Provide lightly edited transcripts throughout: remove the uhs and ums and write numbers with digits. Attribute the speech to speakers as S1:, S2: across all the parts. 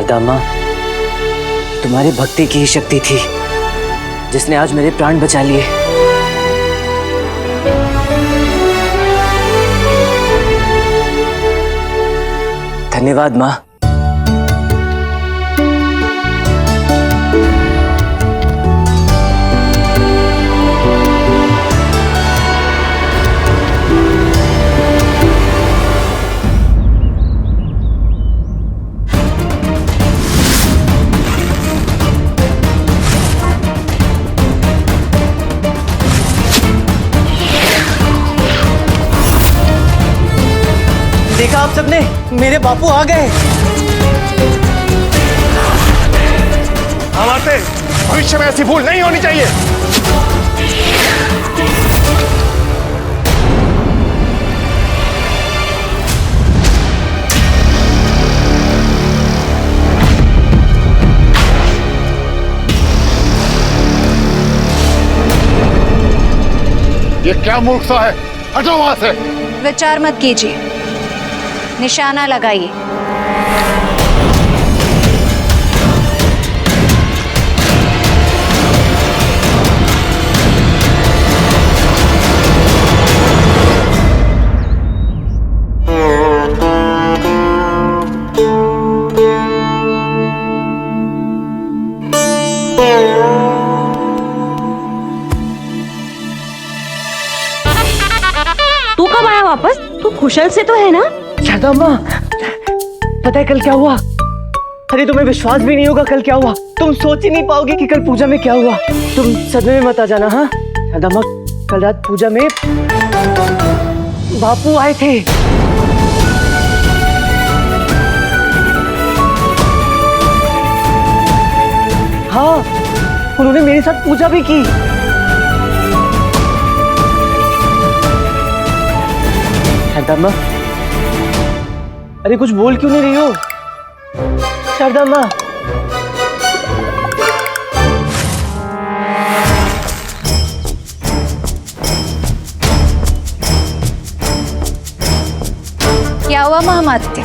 S1: दामा, तुम्हारी भक्ति की ही शक्ति थी जिसने आज मेरे प्राण बचा लिए। धन्यवाद माँ। देखा आप सबने, मेरे बापू आ गए।
S2: हमारे भविष्य में ऐसी भूल नहीं होनी चाहिए। ये क्या मूर्खता है? हटो वहां से।
S3: विचार मत कीजिए, निशाना लगाइए।
S4: तू कब आया वापस? तू कुशल से तो है ना?
S1: शारदा माँ, पता है कल क्या हुआ? अरे तुम्हें विश्वास भी नहीं होगा कल क्या हुआ। तुम सोच ही नहीं पाओगे कि कल पूजा में क्या हुआ। तुम सदमे में मत आ जाना। हाँ शारदा माँ, कल रात पूजा में बापू आए थे। हाँ, उन्होंने मेरे साथ पूजा भी की। शारदा माँ, अरे कुछ बोल क्यों नहीं रही हो? शारदा माँ,
S3: क्या हुआ महामात्य?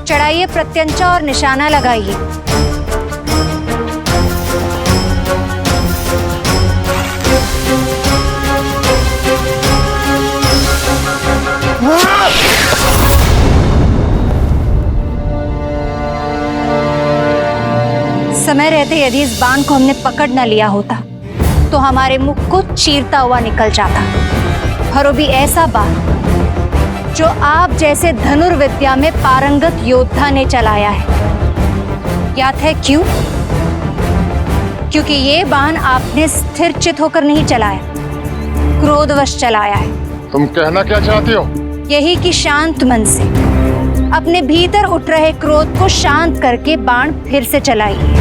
S3: चढ़ाइए प्रत्यंचा और निशाना लगाइए। समय रहते यदि इस बाण को हमने पकड़ न लिया होता तो हमारे मुख को चीरता हुआ निकल जाता। और वो भी ऐसा बाण जो आप जैसे धनुर्विद्या में पारंगत योद्धा ने चलाया है। याद है क्यों? क्योंकि ये बाण आपने स्थिर चित होकर नहीं चलाया, क्रोधवश चलाया है।
S2: तुम कहना क्या चाहती हो?
S3: यही कि शांत मन से अपने भीतर उठ रहे क्रोध को शांत करके बाण फिर से चलाइए।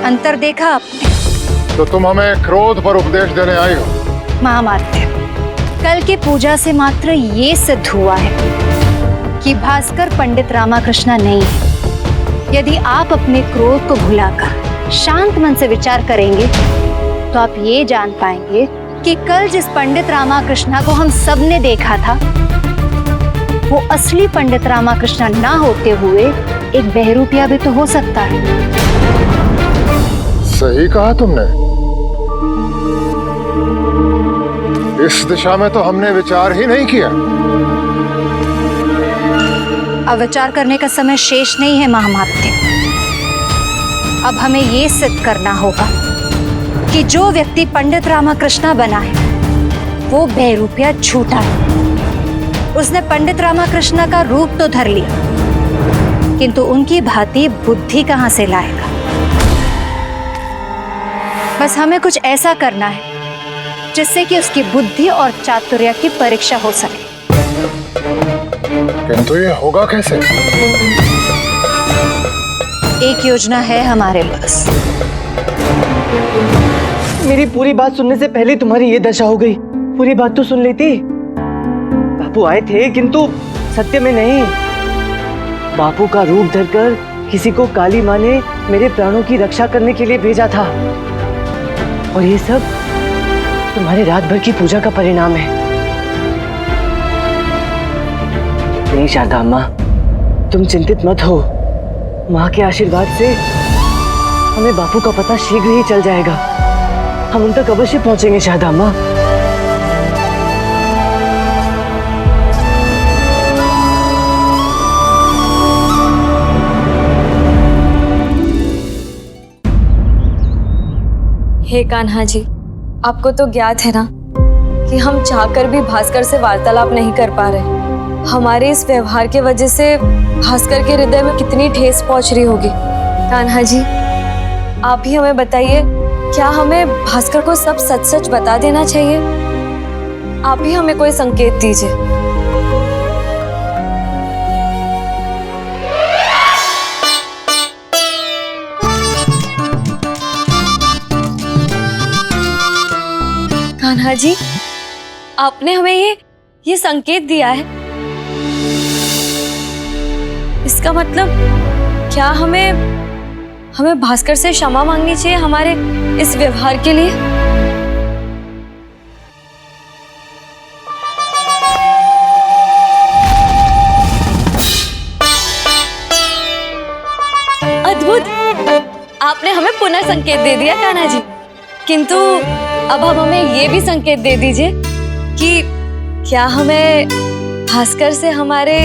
S3: अंतर देखा आपने?
S2: तो तुम हमें क्रोध पर उपदेश देने आई हो?
S3: महामात्य, कल की पूजा से मात्र ये सिद्ध हुआ है कि भास्कर पंडित रामाकृष्ण नहीं है। यदि आप अपने क्रोध को भुलाकर शांत मन से विचार करेंगे तो आप ये जान पाएंगे कि कल जिस पंडित रामाकृष्ण को हम सब ने देखा था वो असली पंडित रामाकृष्ण ना होते हुए एक बहरूपिया भी तो हो सकता है।
S2: सही कहा तुमने। इस दिशा में तो हमने विचार ही नहीं किया।
S3: अब विचार करने का समय शेष नहीं है महामात्य। अब हमें ये सिद्ध करना होगा कि जो व्यक्ति पंडित रामाकृष्ण बना है वो बहरूपिया झूठा है। उसने पंडित रामाकृष्ण का रूप तो धर लिया किंतु उनकी भांति बुद्धि कहां से लाएगा। बस हमें कुछ ऐसा करना है जिससे कि उसकी बुद्धि और चातुर्य की परीक्षा हो सके।
S2: किंतु ये होगा कैसे?
S3: एक योजना है हमारे पास।
S1: मेरी पूरी बात सुनने से पहले तुम्हारी ये दशा हो गई। पूरी बात तो सुन लेती। बापू आए थे किंतु सत्य में नहीं। बापू का रूप धरकर किसी को काली माँ ने मेरे प्राणों की रक्षा करने के लिए भेजा था। और ये सब तुम्हारे रात भर की पूजा का परिणाम है। नहीं शारदा अम्मा, तुम चिंतित मत हो। माँ के आशीर्वाद से हमें बापू का पता शीघ्र ही चल जाएगा। हम उन तक अवश्य पहुंचेंगे शारदा अम्मा।
S4: हे कान्हा जी, आपको तो ज्ञात है ना कि हम चाहकर भी भास्कर से वार्तालाप नहीं कर पा रहे। हमारे इस व्यवहार के वजह से भास्कर के हृदय में कितनी ठेस पहुंच रही होगी। कान्हा जी, आप ही हमें बताइए, क्या हमें भास्कर को सब सच सच बता देना चाहिए? आप ही हमें कोई संकेत दीजिए। कान्हा जी, आपने हमें ये संकेत दिया है, इसका मतलब क्या हमें भास्कर से क्षमा मांगनी चाहिए हमारे इस व्यवहार के लिए? अद्भुत, आपने हमें पुनः संकेत दे दिया कान्हा जी। किंतु अब हम हमें ये भी संकेत दे दीजिए कि क्या हमें भास्कर से हमारे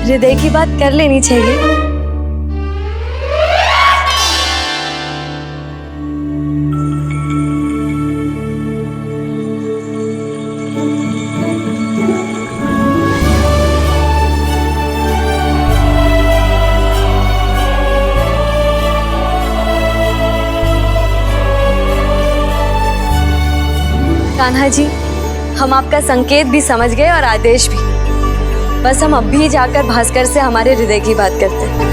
S4: हृदय की बात कर लेनी चाहिए? कान्हा जी, हम आपका संकेत भी समझ गए और आदेश भी। बस हम अब भी जाकर भास्कर से हमारे हृदय की बात करते हैं।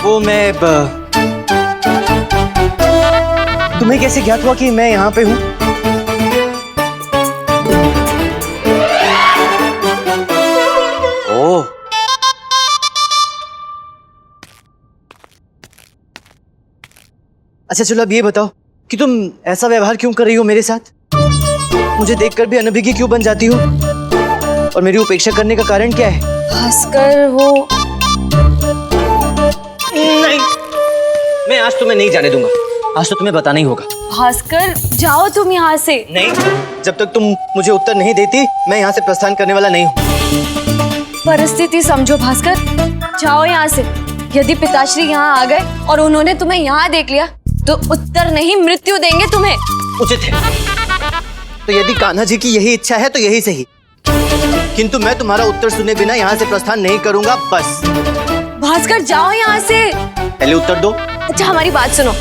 S1: वो मैं तुम्हें कैसे ज्ञात हुआ कि मैं यहाँ पे हूँ? ओह, अच्छा चलो अब ये बताओ कि तुम ऐसा व्यवहार क्यों कर रही हो मेरे साथ? मुझे देखकर भी अनभिज्ञ क्यों बन जाती हो? और मेरी उपेक्षा करने का कारण क्या है?
S4: भास्कर वो
S1: नहीं, मैं आज तुम्हें नहीं जाने दूंगा। आज तो तुम्हें बताना ही होगा।
S4: भास्कर, जाओ तुम यहाँ से।
S1: नहीं, जब तक तुम मुझे उत्तर नहीं देती मैं यहाँ से प्रस्थान करने वाला नहीं हूँ।
S4: परिस्थिति समझो भास्कर, जाओ यहाँ से। यदि पिताश्री यहाँ आ गए और उन्होंने तुम्हें यहाँ देख लिया तो उत्तर नहीं मृत्यु देंगे तुम्हें।
S1: उचित है। तो यदि कान्हा जी की यही इच्छा है तो यही सही, किंतु मैं तुम्हारा उत्तर सुने बिना यहाँ से प्रस्थान नहीं करूंगा। बस
S4: भास्कर, जाओ यहाँ से।
S1: पहले उत्तर दो।
S4: अच्छा, हमारी बात सुनो।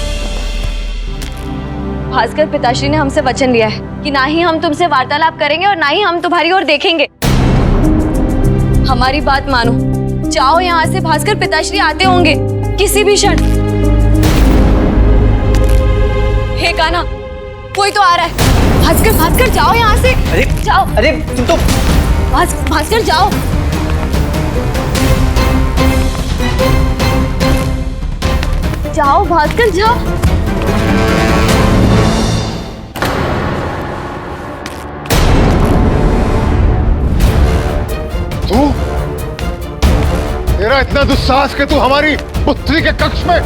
S4: भास्कर, पिताश्री ने हमसे वचन लिया है कि ना ही हम तुमसे वार्तालाप करेंगे और ना ही हम तुम्हारी ओर देखेंगे। हमारी बात मानो, जाओ यहाँ से। भास्कर, पिताश्री आते होंगे किसी भी क्षण। हे कान्हा, कोई तो आ रहा है। भास्कर, भास्कर, जाओ यहाँ से।
S1: अरे
S4: जाओ।
S1: अरे तुम तो
S4: भास्कर, जाओ। जाओ भास्कर, जाओ।
S2: तू, तेरा इतना दुस्साहस कि तू हमारी पुत्री के कक्ष में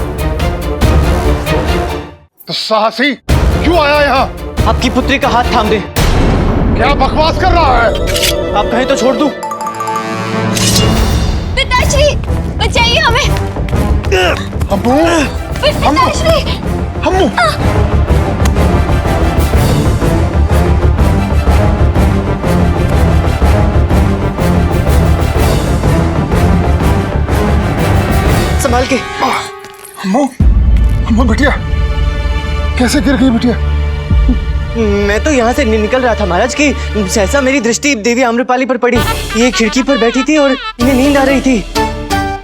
S2: दुस्साहसी क्यों आया यहाँ?
S1: आपकी पुत्री का हाथ थाम दे।
S2: क्या बकवास कर रहा है?
S1: आप कहें तो छोड़ दूं।
S4: पिताश्री, बचाइए हमें।
S2: अम्मू,
S4: पिताश्री,
S2: अम्मू,
S1: संभाल के।
S2: अम्मू, अम्मू बिटिया, कैसे गिर गई बिटिया?
S1: मैं तो यहाँ से निकल रहा था महाराज कि सहसा मेरी दृष्टि देवी आम्रपाली पर पड़ी। ये खिड़की पर बैठी थी और इन्हें नींद आ रही थी।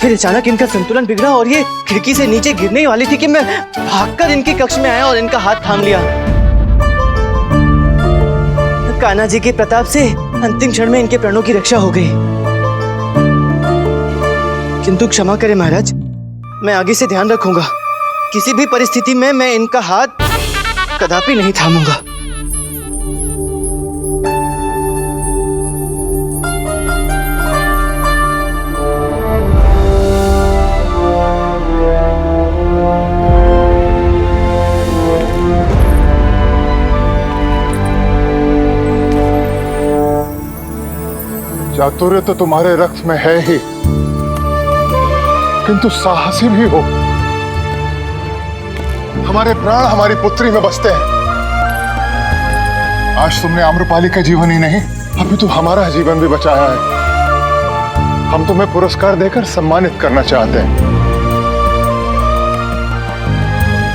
S1: फिर अचानक इनका संतुलन बिगड़ा और ये खिड़की से नीचे गिरने ही वाली थी कि मैं भागकर इनके कक्ष में आया और इनका हाथ थाम लिया। कान्हा जी के प्रताप से अंतिम क्षण में इनके प्राणों की रक्षा हो गई। किंतु क्षमा करें महाराज, मैं आगे से ध्यान रखूंगा। किसी भी परिस्थिति में मैं इनका हाथ कदापि नहीं थामूंगा।
S2: चातुर्य तो तुम्हारे रक्त में है ही, किंतु साहसी भी हो। हमारे प्राण हमारी पुत्री में बसते हैं। आज तुमने आम्रपाली का जीवन ही नहीं, अभी तो हमारा जीवन भी बचाया है। हम तुम्हें पुरस्कार देकर सम्मानित करना चाहते हैं।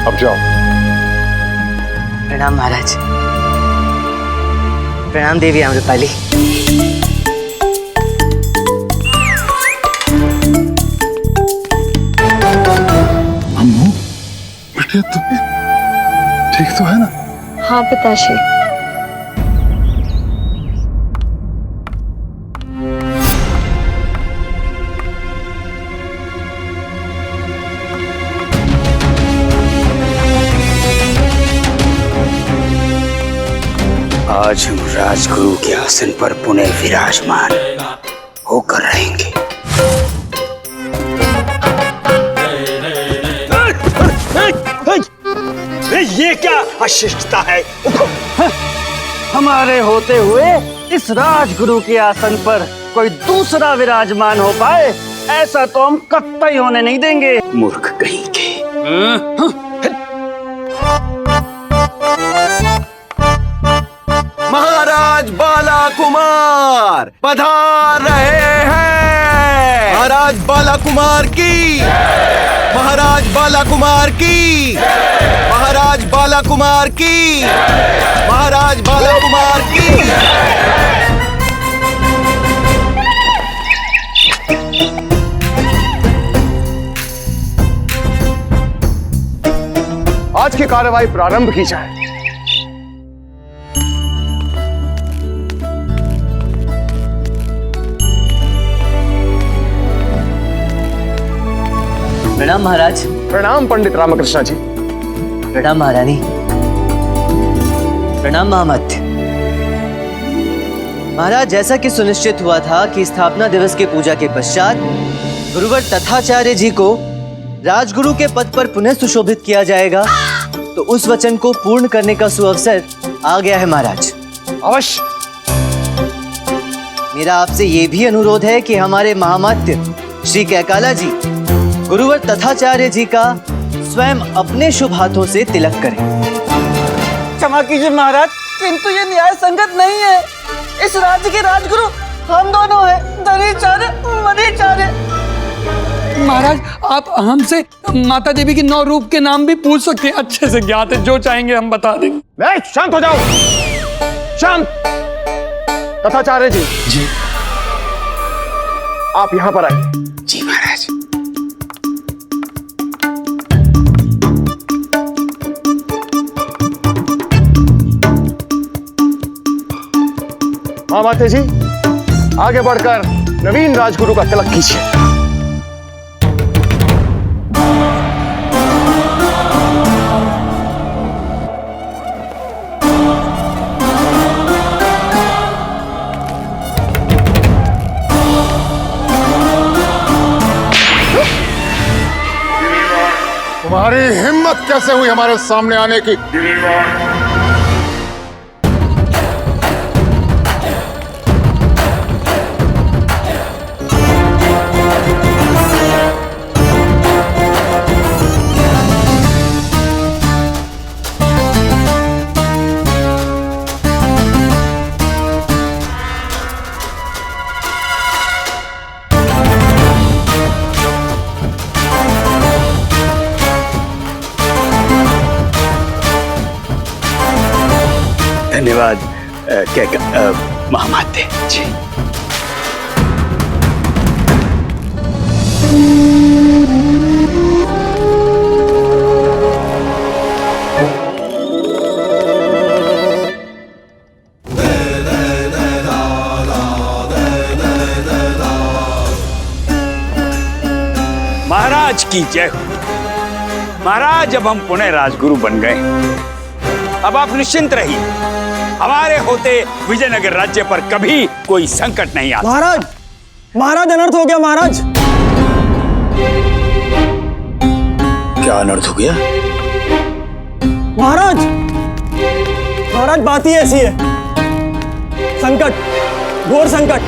S2: अब जाओ।
S1: प्रणाम महाराज। प्रणाम देवी आम्रपाली।
S2: बेटे तुम ठीक तो है ना?
S4: हाँ पिताश्री।
S5: आज हम राजगुरु के आसन पर पुनः विराजमान होकर रहेंगे।
S6: ये क्या अशिष्टता है?
S5: हमारे होते हुए इस राजगुरु के आसन पर कोई दूसरा विराजमान हो पाए, ऐसा तो हम कतई होने नहीं देंगे। मूर्ख कहीं के।
S6: महाराज बाला कुमार पधार रहे हैं। महाराज बाला कुमार की, महाराज बाला कुमार की, महाराज बाला कुमार की, महाराज बाला कुमार की।
S2: आज की कार्यवाही प्रारंभ की जाए।
S1: प्रणाम महाराज।
S2: प्रणाम पंडित रामकृष्ण जी।
S1: प्रणाम महारानी। प्रणाम महामध्य। महाराज, जैसा कि सुनिश्चित हुआ था कि स्थापना दिवस के पूजा के पश्चात गुरुवर तथाचार्य जी को राजगुरु के पद पर पुनः सुशोभित किया जाएगा, तो उस वचन को पूर्ण करने का सुअवसर आ गया है महाराज।
S2: अवश्य।
S1: मेरा आपसे ये भी अनुरोध है कि हमारे महामात्य श्री कैकाला जी गुरुवर तथाचार्य जी का स्वयं अपने शुभ हाथों से तिलक करें।
S7: क्षमा कीजिए महाराज, किंतु ये न्याय संगत नहीं है। इस राज्य के राजगुरु हम दोनों हैं, धनीचार्य मनीचार्य।
S8: महाराज, आप हमसे माता देवी के 9 रूप के नाम भी पूछ सकते हैं, अच्छे से ज्ञात है, जो चाहेंगे हम बता देंगे।
S2: नहीं, शांत हो जाओ। शांत। तथाचार्य जी।
S5: जी।
S2: आप यहां पर आइए।
S5: जी महाराज।
S2: महामाते जी, आगे बढ़कर नवीन राजगुरु का तिलक कीजिए। तुम्हारी हिम्मत कैसे हुई हमारे सामने आने की?
S5: धन्यवाद महामाते जी। महाराज की जय हो। महाराज, अब हम पुनः राजगुरु बन गए। अब आप निश्चिंत रहिए, हमारे होते विजयनगर राज्य पर कभी कोई संकट नहीं आता।
S7: महाराज, महाराज अनर्थ हो गया महाराज।
S5: क्या अनर्थ हो गया?
S7: महाराज, महाराज बात ही ऐसी है, संकट, घोर संकट।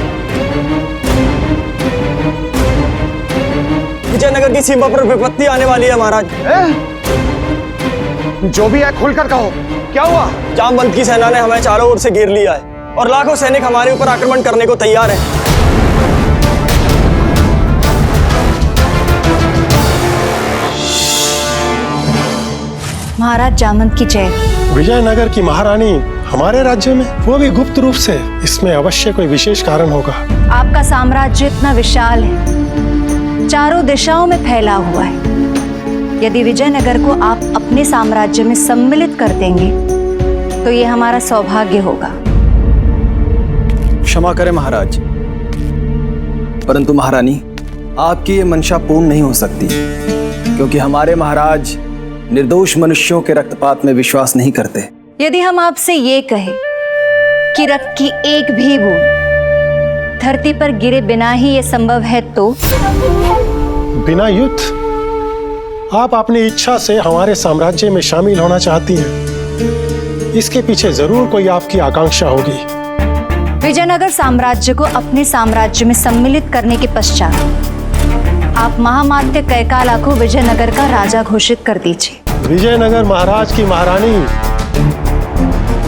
S7: विजयनगर की सीमा पर विपत्ति आने वाली है महाराज।
S2: जो भी है खुलकर कहो, क्या हुआ?
S7: जामवंत की सेना ने हमें चारों ओर से घेर लिया है और लाखों सैनिक हमारे ऊपर आक्रमण करने को तैयार हैं।
S3: महाराज जामवंत की जय।
S9: विजयनगर की महारानी हमारे राज्य में, वो भी गुप्त रूप से। इसमें अवश्य कोई विशेष कारण होगा।
S3: आपका साम्राज्य इतना विशाल है, चारों दिशाओं में फैला हुआ है। यदि विजयनगर को आप अपने साम्राज्य में सम्मिलित कर देंगे तो ये हमारा सौभाग्य होगा।
S10: क्षमा करें महाराज, परंतु महारानी, आपकी ये मंशा पूर्ण नहीं हो सकती, क्योंकि हमारे महाराज निर्दोष मनुष्यों के रक्तपात में विश्वास नहीं करते।
S3: यदि हम आपसे ये कहें कि रक्त की एक भी बूंद धरती पर गिरे बिना ही ये संभव है तो?
S9: बिना युद्ध? आप अपनी इच्छा से हमारे साम्राज्य में शामिल होना चाहती हैं। इसके पीछे जरूर कोई आपकी आकांक्षा होगी।
S3: विजयनगर साम्राज्य को अपने साम्राज्य में सम्मिलित करने के पश्चात आप महामात्य कैकाला को विजयनगर का राजा घोषित कर दीजिए।
S9: विजयनगर महाराज की महारानी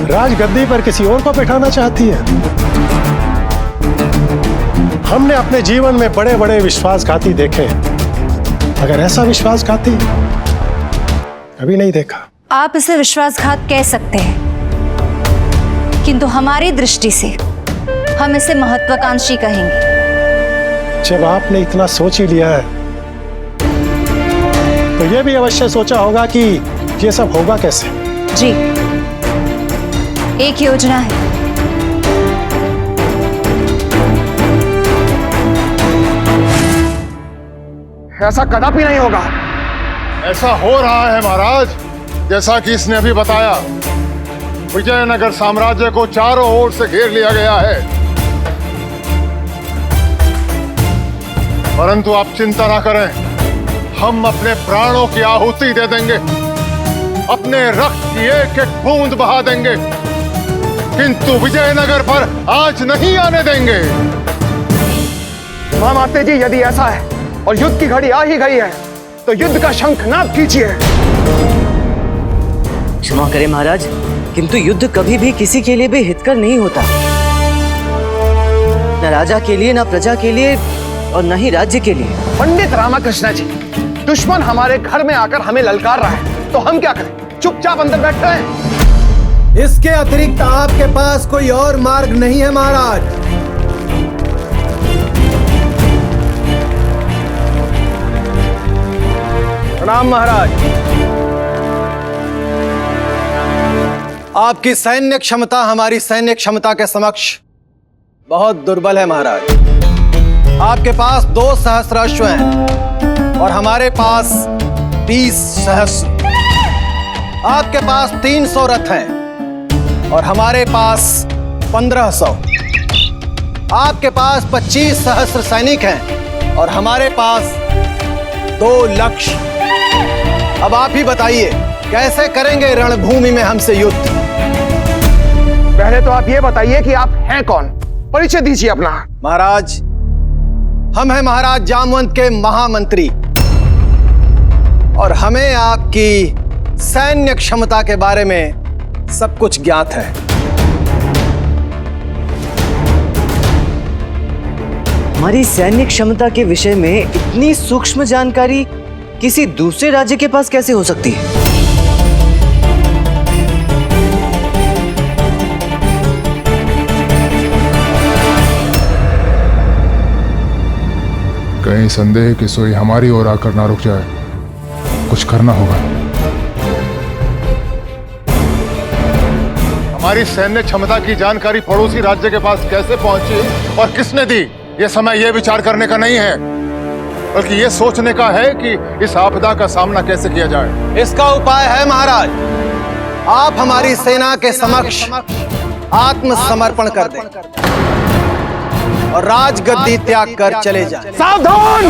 S9: राजगद्दी पर किसी और को बैठाना चाहती है। हमने अपने जीवन में बड़े बड़े विश्वासघाती देखे, अगर ऐसा विश्वासघाती कभी नहीं देखा।
S3: आप इसे विश्वासघात कह सकते हैं, किंतु हमारी दृष्टि से हम इसे महत्वाकांक्षी कहेंगे।
S9: जब आपने इतना सोच ही लिया है तो यह भी अवश्य सोचा होगा कि ये सब होगा कैसे।
S3: जी, एक योजना है।
S2: ऐसा कदापि नहीं होगा। ऐसा हो रहा है महाराज, जैसा कि इसने अभी बताया। विजयनगर साम्राज्य को चारों ओर से घेर लिया गया है, परंतु आप चिंता ना करें, हम अपने प्राणों की आहुति दे देंगे, अपने रक्त की एक एक बूंद बहा देंगे, किंतु विजयनगर पर आज नहीं आने देंगे।
S11: महामाते जी, यदि ऐसा है और युद्ध की घड़ी आ ही गई है तो युद्ध का शंखनाद कीजिए।
S1: क्षमा करें महाराज, किंतु युद्ध कभी भी किसी के लिए भी हितकर नहीं होता। न राजा के लिए, न प्रजा के लिए और न ही राज्य के लिए।
S11: पंडित रामकृष्ण जी, दुश्मन हमारे घर में आकर हमें ललकार रहा है तो हम क्या करें? चुपचाप अंदर बैठ रहे हैं।
S12: इसके अतिरिक्त आपके पास कोई और मार्ग नहीं है महाराज।
S11: प्रणाम महाराज।
S12: आपकी सैन्य क्षमता हमारी सैन्य क्षमता के समक्ष बहुत दुर्बल है महाराज। आपके पास 2 सहस्र अश्व हैं और हमारे पास 20 सहस्र। आपके पास 300 रथ हैं और हमारे पास 1500। आपके पास 25 सहस्र सैनिक हैं और हमारे पास 2 लक्ष। अब आप ही बताइए, कैसे करेंगे रणभूमि में हमसे युद्ध?
S11: पहले तो आप ये बताइए कि आप हैं कौन, परिचय दीजिए अपना।
S12: महाराज, हम हैं महाराज जामवंत के महामंत्री और हमें आपकी सैन्य क्षमता के बारे में सब कुछ ज्ञात है।
S1: हमारी सैन्य क्षमता के विषय में इतनी सूक्ष्म जानकारी किसी दूसरे राज्य के पास कैसे हो सकती है?
S2: कहीं संदेह की सोई हमारी ओर आकर ना रुक जाए, कुछ करना होगा। हमारी सैन्य क्षमता की जानकारी पड़ोसी राज्य के पास कैसे पहुंची और किसने दी, यह समय यह विचार करने का नहीं है, बल्कि यह सोचने का है कि इस आपदा का सामना कैसे किया जाए।
S12: इसका उपाय है महाराज, आप हमारी सेना के समक्ष आत्मसमर्पण कर दें और राजगद्दी त्याग कर चले जाएं।
S11: सावधान!